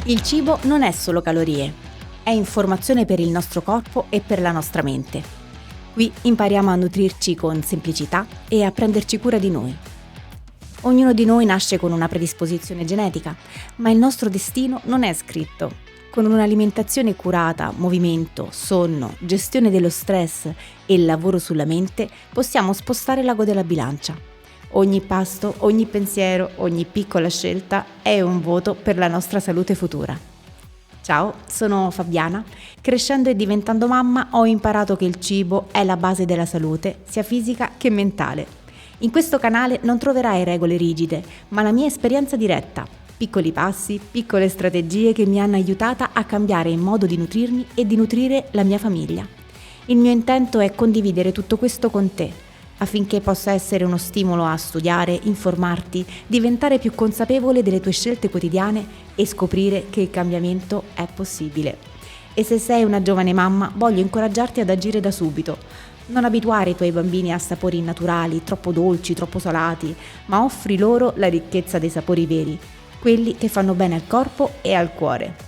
Il cibo non è solo calorie, è informazione per il nostro corpo e per la nostra mente. Qui impariamo a nutrirci con semplicità e a prenderci cura di noi. Ognuno di noi nasce con una predisposizione genetica, ma il nostro destino non è scritto. Con un'alimentazione curata, movimento, sonno, gestione dello stress e lavoro sulla mente, possiamo spostare l'ago della bilancia. Ogni pasto, ogni pensiero, ogni piccola scelta è un voto per la nostra salute futura. Ciao, sono Fabiana. Crescendo e diventando mamma ho imparato che il cibo è la base della salute, sia fisica che mentale. In questo canale non troverai regole rigide, ma la mia esperienza diretta, piccoli passi, piccole strategie che mi hanno aiutata a cambiare il modo di nutrirmi e di nutrire la mia famiglia. Il mio intento è condividere tutto questo con te, affinché possa essere uno stimolo a studiare, informarti, diventare più consapevole delle tue scelte quotidiane e scoprire che il cambiamento è possibile. E se sei una giovane mamma, voglio incoraggiarti ad agire da subito. Non abituare i tuoi bambini a sapori naturali, troppo dolci, troppo salati, ma offri loro la ricchezza dei sapori veri, quelli che fanno bene al corpo e al cuore.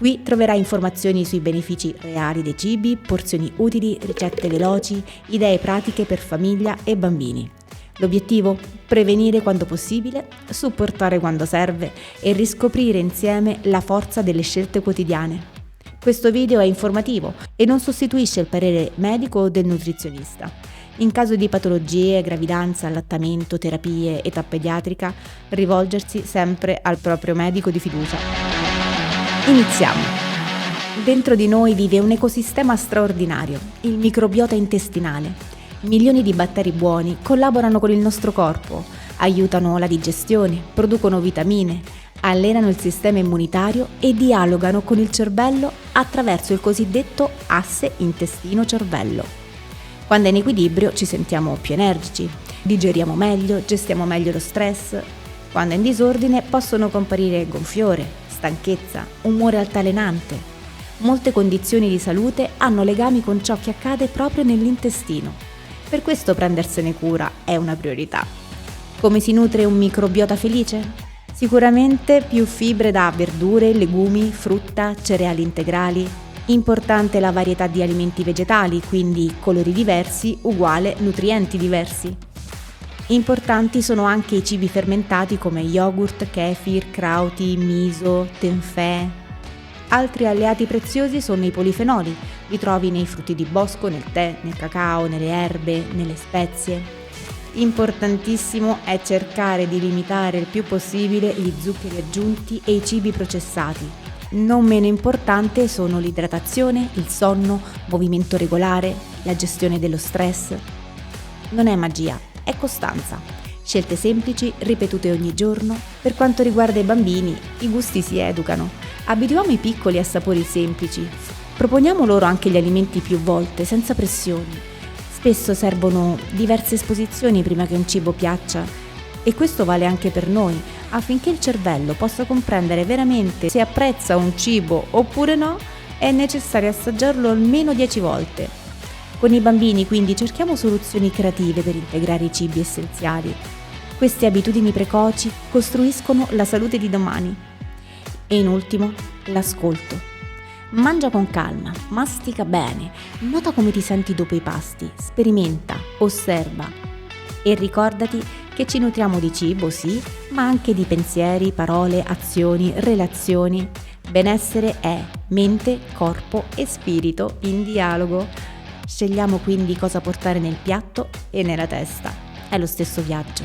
Qui troverai informazioni sui benefici reali dei cibi, porzioni utili, ricette veloci, idee pratiche per famiglia e bambini. L'obiettivo? Prevenire quando possibile, supportare quando serve e riscoprire insieme la forza delle scelte quotidiane. Questo video è informativo e non sostituisce il parere medico o del nutrizionista. In caso di patologie, gravidanza, allattamento, terapie, età pediatrica, rivolgersi sempre al proprio medico di fiducia. Iniziamo! Dentro di noi vive un ecosistema straordinario, il microbiota intestinale. Milioni di batteri buoni collaborano con il nostro corpo, aiutano la digestione, producono vitamine, allenano il sistema immunitario e dialogano con il cervello attraverso il cosiddetto asse intestino-cervello. Quando è in equilibrio ci sentiamo più energici, digeriamo meglio, gestiamo meglio lo stress. Quando è in disordine possono comparire gonfiore, stanchezza, umore altalenante. Molte condizioni di salute hanno legami con ciò che accade proprio nell'intestino. Per questo prendersene cura è una priorità. Come si nutre un microbiota felice? Sicuramente più fibre da verdure, legumi, frutta, cereali integrali. Importante la varietà di alimenti vegetali, quindi colori diversi uguale nutrienti diversi. Importanti sono anche i cibi fermentati come yogurt, kefir, krauti, miso, tenfè. Altri alleati preziosi sono i polifenoli, li trovi nei frutti di bosco, nel tè, nel cacao, nelle erbe, nelle spezie. Importantissimo è cercare di limitare il più possibile gli zuccheri aggiunti e i cibi processati. Non meno importante sono l'idratazione, il sonno, movimento regolare, la gestione dello stress. Non è magia. È costanza. Scelte semplici, ripetute ogni giorno. Per quanto riguarda i bambini, i gusti si educano. Abituiamo i piccoli a sapori semplici. Proponiamo loro anche gli alimenti più volte, senza pressioni. Spesso servono diverse esposizioni prima che un cibo piaccia. E questo vale anche per noi, affinché il cervello possa comprendere veramente se apprezza un cibo oppure no, è necessario assaggiarlo almeno 10 volte. Con i bambini quindi cerchiamo soluzioni creative per integrare i cibi essenziali. Queste abitudini precoci costruiscono la salute di domani. E in ultimo, l'ascolto. Mangia con calma, mastica bene, nota come ti senti dopo i pasti, sperimenta, osserva. E ricordati che ci nutriamo di cibo, sì, ma anche di pensieri, parole, azioni, relazioni. Benessere è mente, corpo e spirito in dialogo. Scegliamo quindi cosa portare nel piatto e nella testa. È lo stesso viaggio.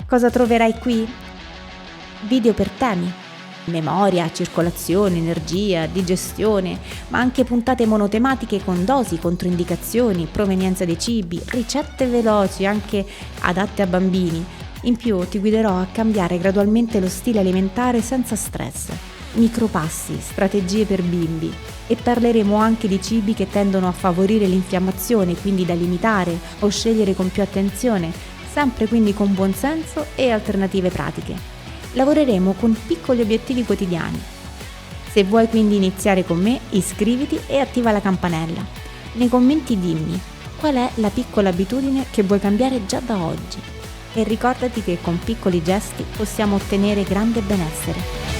Cosa troverai qui? Video per temi. Memoria, circolazione, energia, digestione, ma anche puntate monotematiche con dosi, controindicazioni, provenienza dei cibi, ricette veloci anche adatte a bambini. In più ti guiderò a cambiare gradualmente lo stile alimentare senza stress. Micropassi, strategie per bimbi e parleremo anche di cibi che tendono a favorire l'infiammazione, quindi da limitare o scegliere con più attenzione, sempre quindi con buon senso e alternative pratiche. Lavoreremo con piccoli obiettivi quotidiani. Se vuoi quindi iniziare con me, iscriviti e attiva la campanella. Nei commenti dimmi qual è la piccola abitudine che vuoi cambiare già da oggi. E ricordati che con piccoli gesti possiamo ottenere grande benessere.